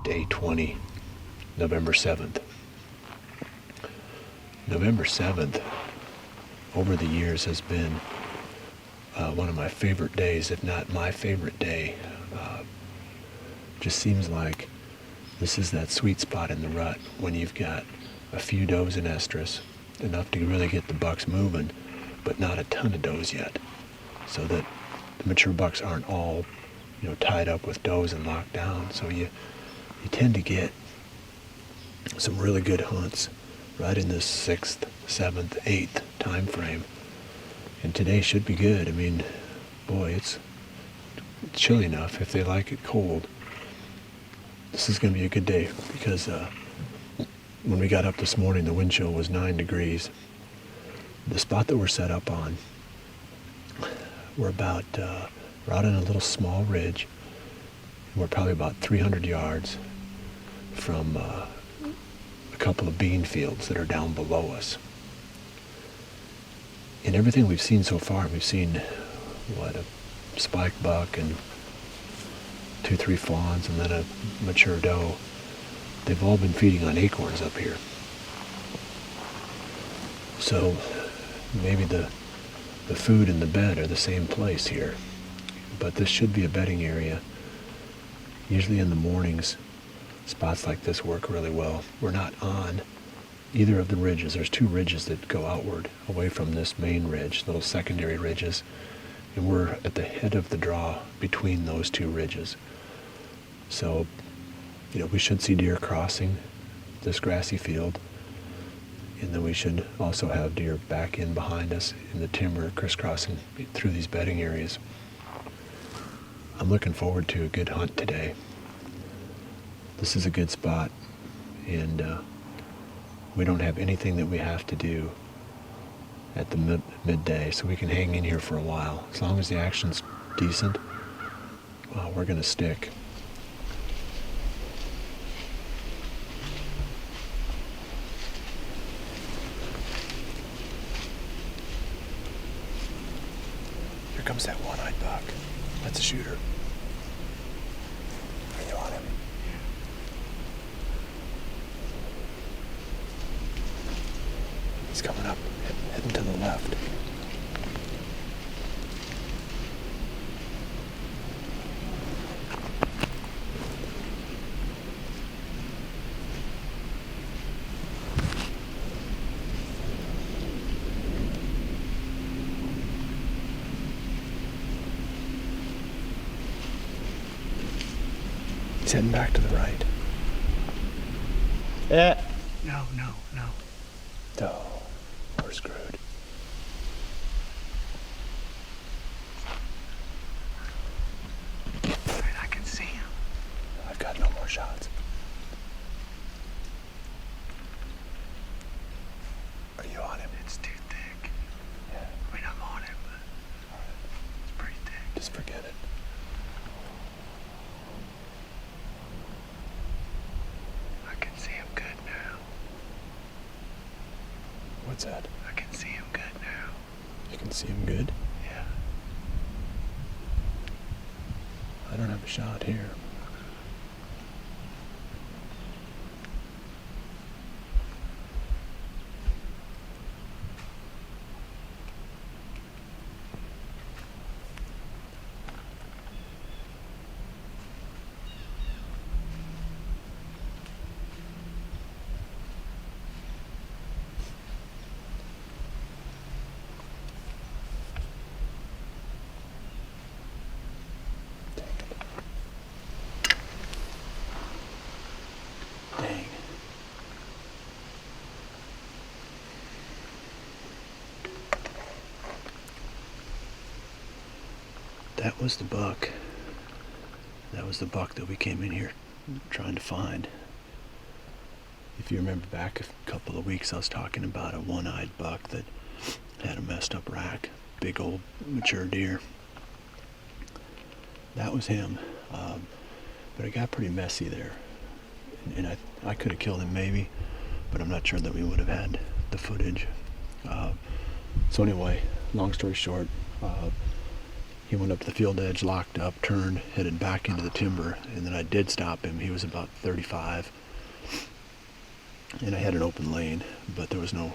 day 20, November 7th. November 7th, over the years, has been one of my favorite days, if not my favorite day. Just seems like this is that sweet spot in the rut when you've got a few does in estrus, enough to really get the bucks moving, but not a ton of does yet, so that the mature bucks aren't all, tied up with does and locked down. So you tend to get some really good hunts right in this 6th, 7th, 8th time frame. And today should be good. I mean, boy, it's chilly enough if they like it cold. This is going to be a good day because when we got up this morning, the wind chill was 9 degrees. The spot that we're set up on, we're out on a little small ridge. We're probably about 300 yards from a couple of bean fields that are down below us. In everything we've seen so far, we've seen, a spike buck and 2-3 fawns and then a mature doe. They've all been feeding on acorns up here. So maybe the food and the bed are the same place here. But this should be a bedding area. Usually in the mornings, spots like this work really well. We're not on either of the ridges. There's 2 ridges that go outward away from this main ridge, little secondary ridges. And we're at the head of the draw between those 2 ridges. So, we should see deer crossing this grassy field. And then we should also have deer back in behind us in the timber, crisscrossing through these bedding areas. I'm looking forward to a good hunt today. This is a good spot, and we don't have anything that we have to do at the midday, so we can hang in here for a while. As long as the action's decent, we're going to stick. Here comes that one-eyed buck. That's a shooter. Are you on him? He's coming up, heading to the left. He's heading back to the right. No. Oh, we're screwed. Alright, I can see him. I've got no more shots. Are you on him? It's too thick. Yeah. I mean, I'm on him, but it's pretty thick. Just forget it. I can see him good now. What's that? I can see him good now. You can see him good? Yeah. I don't have a shot here. Dang. That was the buck. That was the buck that we came in here trying to find. If you remember back a couple of weeks, I was talking about a one-eyed buck that had a messed up rack. Big old mature deer. That was him. But it got pretty messy there. And I could have killed him maybe, but I'm not sure that we would have had the footage. So anyway, long story short, He went up to the field edge, locked up, turned, headed back into the timber, and then I did stop him. He was about 35, and I had an open lane, but there was no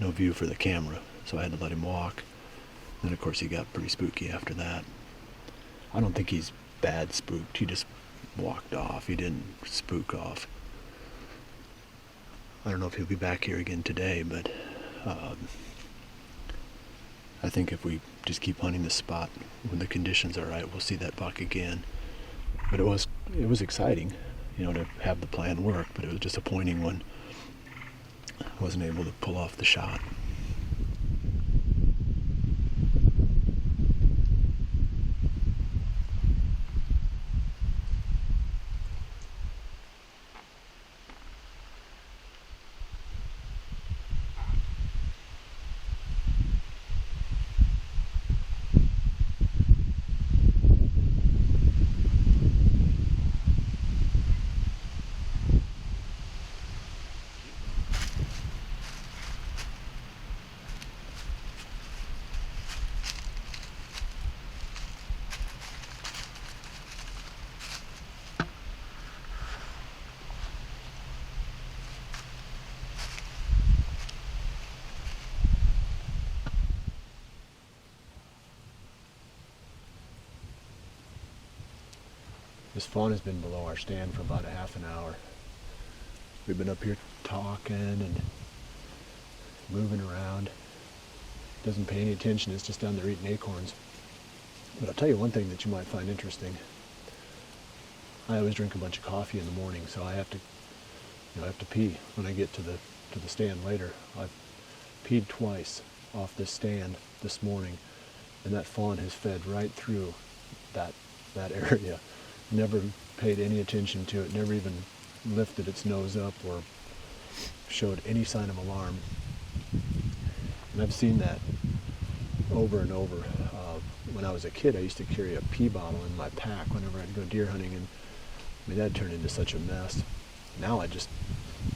view for the camera, so I had to let him walk. Then of course he got pretty spooky after that. I don't think he's bad spooked. He just walked off. He didn't spook off. I don't know if he'll be back here again today, but I think if we just keep hunting this spot when the conditions are right, we'll see that buck again. But it was exciting, to have the plan work, but it was disappointing when I wasn't able to pull off the shot. This fawn has been below our stand for about a half an hour. We've been up here talking and moving around. Doesn't pay any attention, it's just down there eating acorns. But I'll tell you one thing that you might find interesting. I always drink a bunch of coffee in the morning, so I have to pee when I get to the stand later. I've peed twice off this stand this morning, and that fawn has fed right through that area. Never paid any attention to it, never even lifted its nose up or showed any sign of alarm. And I've seen that over and over. When I was a kid, I used to carry a pee bottle in my pack whenever I'd go deer hunting, and that turned into such a mess. Now I just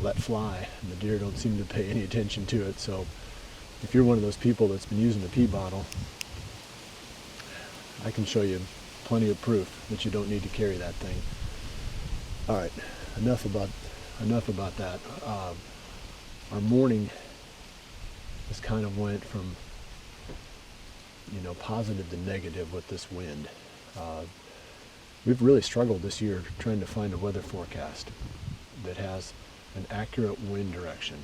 let fly, and the deer don't seem to pay any attention to it. So if you're one of those people that's been using a pee bottle, I can show you plenty of proof that you don't need to carry that thing. All right, enough about that. Our morning just kind of went from positive to negative with this wind. We've really struggled this year trying to find a weather forecast that has an accurate wind direction.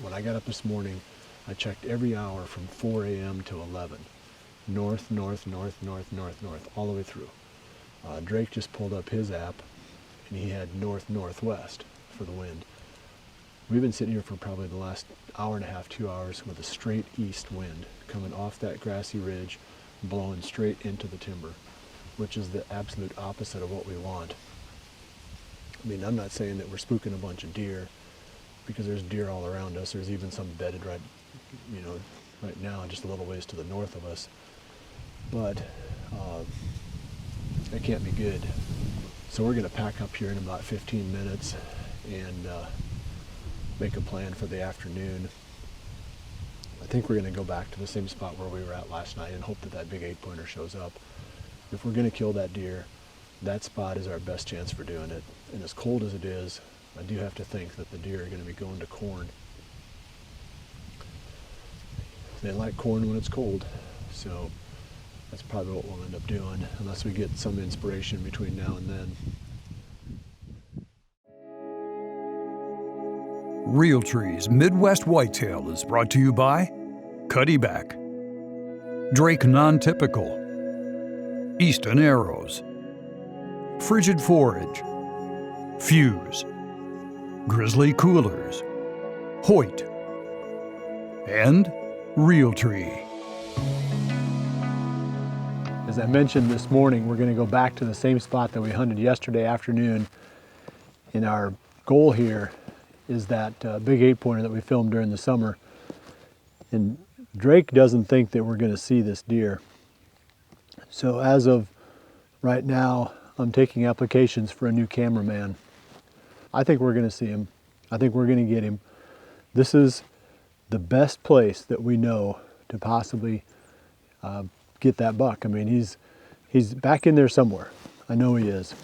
When I got up this morning, I checked every hour from 4 a.m. to 11. North, north, north, north, north, north, all the way through. Drake just pulled up his app, and he had north, northwest for the wind. We've been sitting here for probably the last hour and a half, 2 hours with a straight east wind coming off that grassy ridge, blowing straight into the timber, which is the absolute opposite of what we want. I'm not saying that we're spooking a bunch of deer, because there's deer all around us. There's even some bedded right now, just a little ways to the north of us. But that can't be good. So we're going to pack up here in about 15 minutes and make a plan for the afternoon. I think we're going to go back to the same spot where we were at last night and hope that big 8-pointer shows up. If we're going to kill that deer, that spot is our best chance for doing it. And as cold as it is, I do have to think that the deer are going to be going to corn. They like corn when it's cold, so that's probably what we'll end up doing, unless we get some inspiration between now and then. Realtree's Midwest Whitetail is brought to you by Cuddyback, Drake Non-Typical, Easton Arrows, Frigid Forage, Fuse, Grizzly Coolers, Hoyt, and Realtree. As I mentioned this morning, we're going to go back to the same spot that we hunted yesterday afternoon. And our goal here is that big 8-pointer that we filmed during the summer. And Drake doesn't think that we're going to see this deer. So as of right now, I'm taking applications for a new cameraman. I think we're going to see him. I think we're going to get him. This is the best place that we know to possibly get that buck. I mean, he's back in there somewhere. I know he is.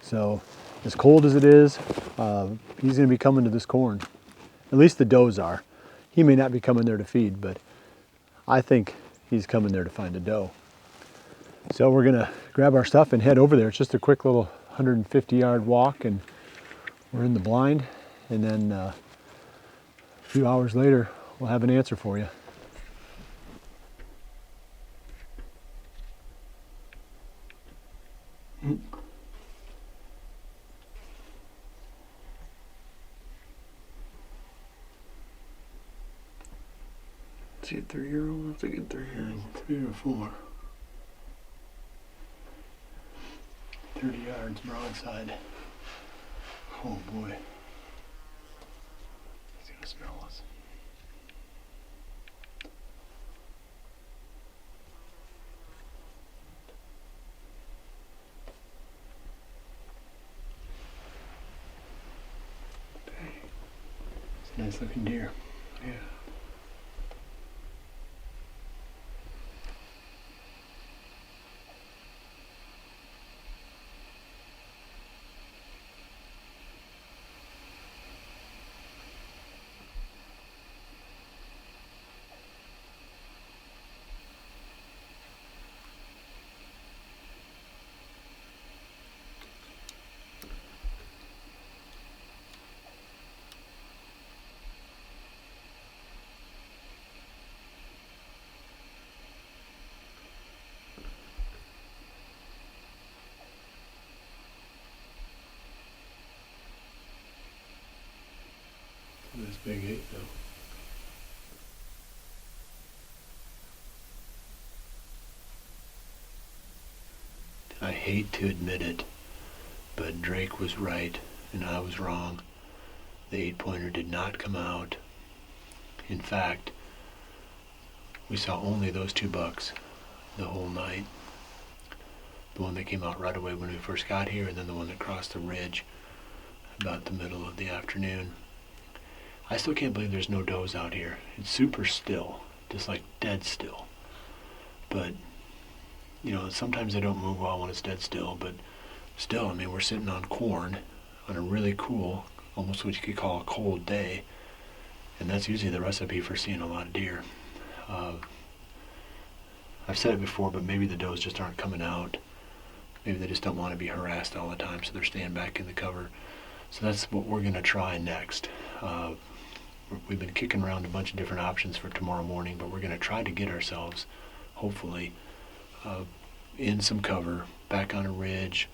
So as cold as it is, he's going to be coming to this corn. At least the does are. He may not be coming there to feed, but I think he's coming there to find a doe. So we're going to grab our stuff and head over there. It's just a quick little 150-yard walk, and we're in the blind. And then a few hours later, we'll have an answer for you. Is he a 3-year-old? That's a good 3-year-old. 3 or 4. 30 yards broadside. Oh boy. He's gonna smell us. Dang. It's a nice looking deer. Yeah. Nice big 8 though. I hate to admit it, but Drake was right and I was wrong. The 8-pointer did not come out. In fact, we saw only those 2 bucks the whole night. The one that came out right away when we first got here, and then the one that crossed the ridge about the middle of the afternoon. I still can't believe there's no does out here. It's super still, just like dead still. But, you know, sometimes they don't move well when it's dead still, but still, I mean, we're sitting on corn on a really cool, almost what you could call a cold day, and that's usually the recipe for seeing a lot of deer. I've said it before, but maybe the does just aren't coming out. Maybe they just don't want to be harassed all the time, so they're staying back in the cover. So that's what we're going to try next. We've been kicking around a bunch of different options for tomorrow morning, but we're going to try to get ourselves, hopefully, in some cover, back on a ridge,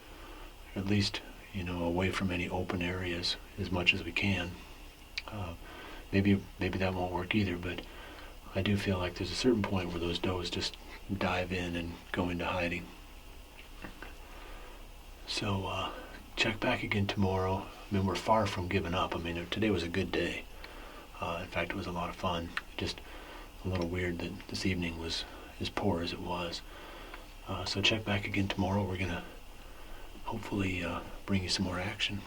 or at least, you know, away from any open areas as much as we can. Maybe that won't work either, but I do feel like there's a certain point where those does just dive in and go into hiding. So check back again tomorrow. I mean, we're far from giving up. I mean, today was a good day. In fact, it was a lot of fun. Just a little weird that this evening was as poor as it was. So check back again tomorrow. We're going to hopefully bring you some more action.